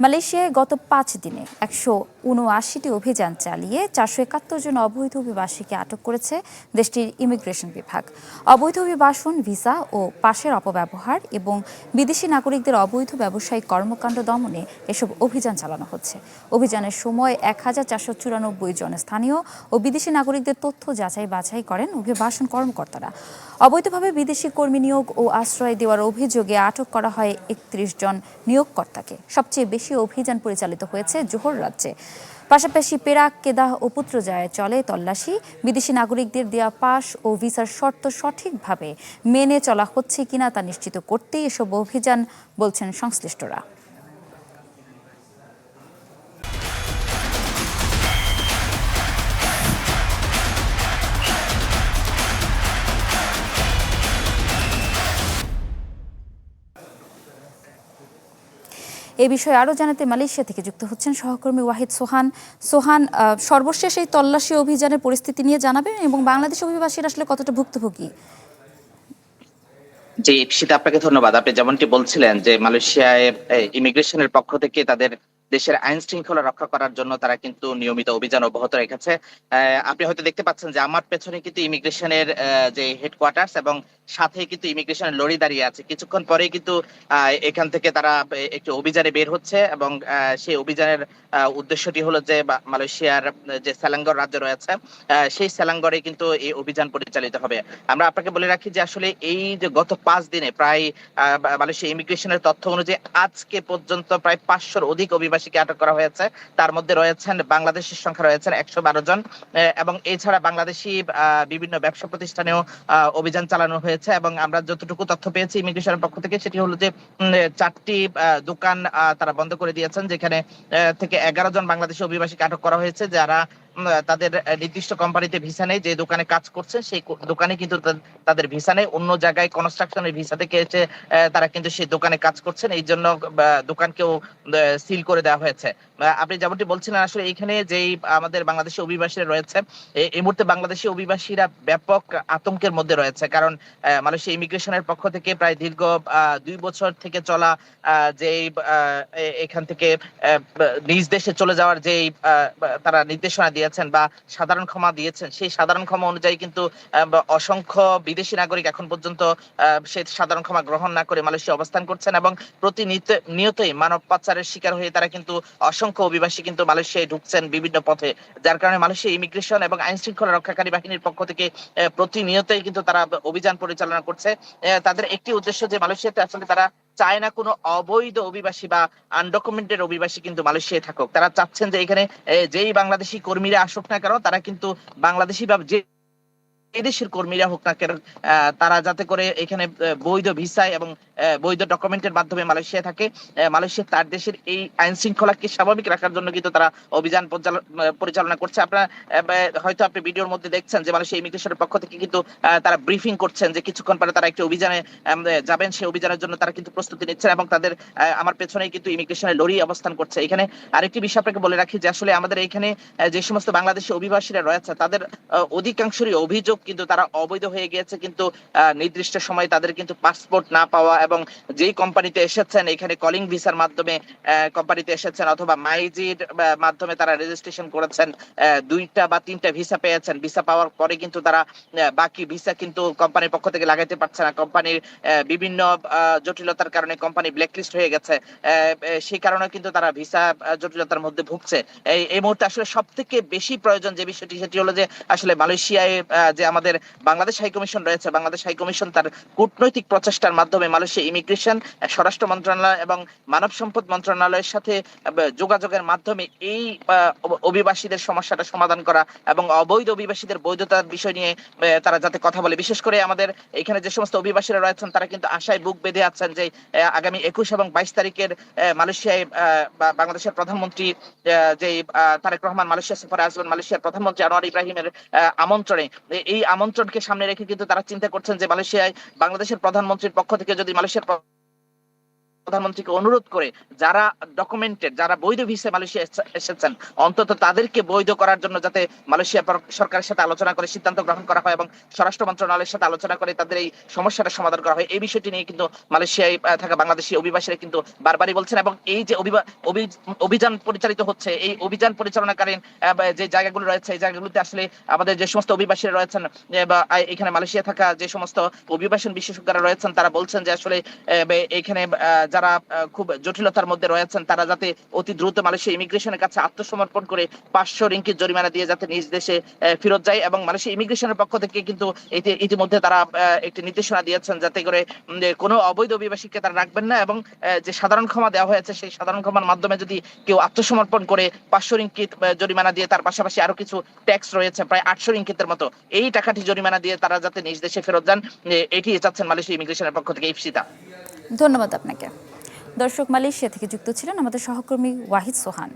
মালয়েশিয়ায় গত ৫ দিনে ১৭৯টি অভিযান চালিয়ে ৪৭১ জন অবৈধ অভিবাসীকে আটক করেছে দেশটির ইমিগ্রেশন বিভাগ। অবৈধ অভিবাসন, ভিসা ও পাসের অপব্যবহার এবং বিদেশি নাগরিকদের অবৈধ ব্যবসায়িক কর্মকাণ্ড দমনে এসব অভিযান চালানো হচ্ছে। অভিযানের সময় ১,৪৯৪ জন স্থানীয় ও বিদেশি নাগরিকদের তথ্য যাচাই বাছাই করেন অভিবাসন কর্মকর্তারা। অবৈধভাবে বিদেশি কর্মী নিয়োগ ও আশ্রয় দেওয়ার অভিযোগে আটক করা হয় ৩১ জন নিয়োগকর্তাকে। সবচেয়ে বেশি অভিযান পরিচালিত হয়েছে জোহর রাজ্যে। পাশাপাশি পেরাক, কেদাহ ও পুত্রজায়ে চলে তল্লাশি। বিদেশি নাগরিকদের দেয়া পাস ও ভিসার শর্ত সঠিকভাবে মেনে চলা হচ্ছে কিনা তা নিশ্চিত করতেই এসব অভিযান, বলছেন সংশ্লিষ্টরা। এ বিষয়ে আরও জানাতে মালয়েশিয়া থেকে যুক্ত হচ্ছেন সহকর্মী ওয়াহিদ সোহান। সোহান, সর্বশেষ এই তল্লাশি অভিযানের পরিস্থিতি নিয়ে জানাবেন এবং বাংলাদেশ অভিবাসীরা আসলে কতটা ভুক্তভোগী? জি, ঈপ্সিতা, আপনাকে ধন্যবাদ। আপনি যেমনটি বলছিলেন যে মালয়েশিয়ায় ইমিগ্রেশনের পক্ষ থেকে তাদের দেশের আইন শৃঙ্খলা রক্ষা করার জন্য তারা কিন্তু নিয়মিত অভিযান অব্যাহত রেখেছে। আপনি হয়তো দেখতে পাচ্ছেন যে আমার পেছনে কিন্তু ইমিগ্রেশনের যে হেডকোয়ার্টার্স এবং সাথে কিন্তু ইমিগ্রেশনের লরি দাঁড়িয়ে আছে। কিছুক্ষণ পরেই কিন্তু এখান থেকে তারা একটি অভিযানে বের হচ্ছে এবং সেই অভিযানের উদ্দেশ্যটি হলো যে মালয়েশিয়ার যে সেলাঙ্গর রাজ্য রয়েছে সেই সেলাঙ্গরে কিন্তু এই অভিযান পরিচালিত হবে। আমরা আপনাকে বলে রাখি যে আসলে এই যে গত ৫ দিনে প্রায় মালয়েশিয়া ইমিগ্রেশনের তথ্য অনুযায়ী আজকে পর্যন্ত প্রায় ৫০০-র অধিক অভিবাসীকে আটক করা হয়েছে। তার মধ্যে রয়েছেন বাংলাদেশের সংখ্যা রয়েছেন ১১২ জন এবং এছাড়া বাংলাদেশি বিভিন্ন ব্যবসা প্রতিষ্ঠানেও অভিযান চালানো হয়েছে। এবং আমরা যতটুকু তথ্য পেয়েছি ইমিগ্রেশনের পক্ষ থেকে সেটি হলো যে ৪টি দোকান তারা বন্ধ করে দিয়েছেন, যেখানে থেকে ১১ জন বাংলাদেশি অভিবাসীকে আটক করা হয়েছে, যারা তাদের নির্দিষ্ট কোম্পানিতে ভিসা নেই। যে দোকানে কাজ করছে সেই দোকানে কিন্তু তাদের ভিসা নেই, অন্য জায়গায় কনস্ট্রাকশনের ভিসা থেকে এসে তারা কিন্তু সেই দোকানে কাজ করছেন। এই জন্য দোকানকেও সিল করে দেওয়া হয়েছে। আপনি যেমনটি বলছিলেন আসলে এখানে যেই আমাদের বাংলাদেশি অভিবাসীরা রয়েছে এই মুহূর্তে বাংলাদেশি অভিবাসীরা ব্যাপক আতঙ্কের মধ্যে রয়েছে, কারণ মালয়েশিয়া ইমিগ্রেশনের পক্ষ থেকে প্রায় দীর্ঘ ২ বছর থেকে চলা যে এখান থেকে নিজ দেশে চলে যাওয়ার যে তারা নির্দেশনা দিয়েছেন বা সাধারণ ক্ষমা দিয়েছেন, সেই সাধারণ ক্ষমা অনুযায়ী কিন্তু অসংখ্য বিদেশি নাগরিক এখন পর্যন্ত সেই সাধারণ ক্ষমা গ্রহণ না করে মালয়েশিয়া অবস্থান করছেন এবং প্রতিনিয়তই মানব পাচারের শিকার হয়ে তারা কিন্তু অসংখ্য অভিবাসী কিন্তু মালয়েশিয়ায় ঢুকছেন বিভিন্ন পথে। যার কারণে মালয়েশিয়া ইমিগ্রেশন এবং আইন শৃঙ্খলা রক্ষাকারী বাহিনীর পক্ষ থেকে প্রতিনিয়তই কিন্তু তারা অভিযান পরিচালনা করছে। তাদের একটি উদ্দেশ্য যে মালয়েশিয়াতে আসলে তারা চায় না কোনো অবৈধ অভিবাসী বা আনডকুমেন্টেড অভিবাসী কিন্তু মালয়েশিয়ায় থাকুক। তারা চাচ্ছেন যে এখানে যেই বাংলাদেশি কর্মীরা আসুক না কেন তারা কিন্তু বাংলাদেশি বা যে এদেশের কর্মীরা হোক না কেন তারা যাতে করে এখানে বৈধ ভিসায় এবং বৈধ ডকুমেন্টের মাধ্যমে মালয়েশিয়া থাকে। মালয়েশিয়া তার দেশের এই আইন শৃঙ্খলাকে স্বাভাবিক রাখার জন্য কিন্তু তারা অভিযান পরিচালনা করছে। আপনারা হয়তো আপনি ভিডিওর মধ্যে দেখছেন যে মালয়েশিয়া ইমিগ্রেশনের পক্ষ থেকে কিন্তু তারা ব্রিফিং করছেন যে কিছুক্ষণ পরে তারা একটি অভিযানে যাবেন, সেই অভিযানের জন্য তারা কিন্তু প্রস্তুতি নিচ্ছেন এবং তাদের আমার পেছনেই কিন্তু ইমিগ্রেশনের লরি অবস্থান করছে। এখানে আরেকটি বিষয় আপনাকে বলে রাখি যে আসলে আমাদের এখানে যে সমস্ত বাংলাদেশি অভিবাসীরা রয়েছে তাদের অধিকাংশেরই অভিযোগ কিন্তু তারা অবৈধ হয়ে গিয়েছে, কিন্তু নির্দিষ্ট সময় তাদের কিন্তু পাসপোর্ট না পাওয়া এবং যেই কোম্পানিতে এসেছেন এখানে কলিং ভিসার মাধ্যমে কোম্পানিতে এসেছেন অথবা মাইজির মাধ্যমে তারা রেজিস্ট্রেশন করেছেন, 2টা বা 3টা ভিসা পেয়েছেন। ভিসা পাওয়ার পরে কিন্তু তারা বাকি ভিসা কিন্তু কোম্পানির পক্ষ থেকে লাগাইতে পারছে না। কোম্পানির বিভিন্ন জটিলতার কারণে কোম্পানি ব্ল্যাকলিস্ট হয়ে গেছে, সেই কারণে কিন্তু তারা ভিসা জটিলতার মধ্যে ভুগছে। এই মুহূর্তে আসলে সব থেকে বেশি প্রয়োজন যে বিষয়টি সেটি হলো যে আসলে মালয়েশিয়ায় যে আমাদের বাংলাদেশ হাইকমিশন রয়েছে, বাংলাদেশ হাইকমিশন তার কূটনৈতিক প্রচেষ্টার মাধ্যমে মালয়েশিয়া ইমিগ্রেশন, স্বরাষ্ট্র মন্ত্রণালয় এবং মানব সম্পদ মন্ত্রণালয়ের সাথে যোগাযোগের মাধ্যমে এই অভিবাসীদের সমস্যাটা সমাধান করা এবং অবৈধ অভিবাসীদের বৈধতার বিষয় নিয়ে তারা যাতে কথা বলে। বিশেষ করে আমাদের এখানে যে সমস্ত অভিবাসীরা রয়েছেন তারা কিন্তু আশায় বুক বেঁধে আছেন যে আগামী ২১ এবং ২২ তারিখের মালয়েশিয়ায় বাংলাদেশের প্রধানমন্ত্রী যে তারেক রহমান মালয়েশিয়া সফরে আসবেন, মালয়েশিয়ার প্রধানমন্ত্রী আনোয়ার ইব্রাহিমের আমন্ত্রণে, এই আমন্ত্রণকে সামনে রেখে কিন্তু তারা চিন্তা করছেন যে মালয়েশিয়ায় বাংলাদেশের প্রধানমন্ত্রীর পক্ষ থেকে যদি মালয়েশিয়ার প্রধানমন্ত্রীকে অনুরোধ করে যারা ডকুমেন্টেড, যারা বৈধ ভিসায় মালয়েশিয়া এসেছেন, অন্তত তাদেরকে বৈধ করার জন্য যাতে মালয়েশিয়া সরকারের সাথে আলোচনা করে সিদ্ধান্ত গ্রহণ করা হয় এবং স্বরাষ্ট্র মন্ত্রণালয়ের সাথে আলোচনা করে তাদের এই সমস্যাটা সমাধান করা হয়। এই বিষয়টি নিয়ে কিন্তু মালয়েশিয়ায় থাকা বাংলাদেশি অভিবাসীরা কিন্তু বারবারই বলছেন, এবং এই যে অভিযান পরিচালিত হচ্ছে, এই অভিযান পরিচালনাকালীন যে জায়গাগুলো রয়েছে, এই জায়গাগুলোতে আসলে আমাদের যে সমস্ত অভিবাসীরা রয়েছেন বা এখানে মালয়েশিয়া থাকা যে সমস্ত অভিবাসন বিশেষজ্ঞরা রয়েছেন, তারা বলছেন যে আসলে এখানে যারা খুব জটিলতার মধ্যে রয়েছেন তারা যাতে অতি দ্রুত মালয়েশিয়া ইমিগ্রেশনের কাছে আত্মসমর্পণ করে 500 রিঙ্গিত জরিমানা দিয়ে যাতে নিজ দেশে ফেরত যায়। এবং মালয়েশিয়া ইমিগ্রেশনের পক্ষ থেকে কিন্তু ইতিমধ্যে তারা একটি নির্দেশনা দিয়েছেন যাতে করে কোনো অবৈধ অভিবাসীকে তারা রাখবেন না, এবং যে সাধারণ ক্ষমা দেওয়া হয়েছে সেই সাধারণ ক্ষমার মাধ্যমে যদি কেউ আত্মসমর্পণ করে 500 রিঙ্গিত জরিমানা দিয়ে, তার পাশাপাশি আরো কিছু ট্যাক্স রয়েছে প্রায় 800 রিঙ্গিতের মতো, এই টাকাটি জরিমানা দিয়ে তারা যাতে নিজ দেশে ফেরত যান, এটি চাচ্ছেন মালয়েশিয়া ইমিগ্রেশনের পক্ষ থেকে। ইফসিতা, ধন্যবাদ আপনাকে। দর্শক, মালয়েশিয়া থেকে যুক্ত ছিলেন আমাদের সহকর্মী ওয়াহিদ সোহান।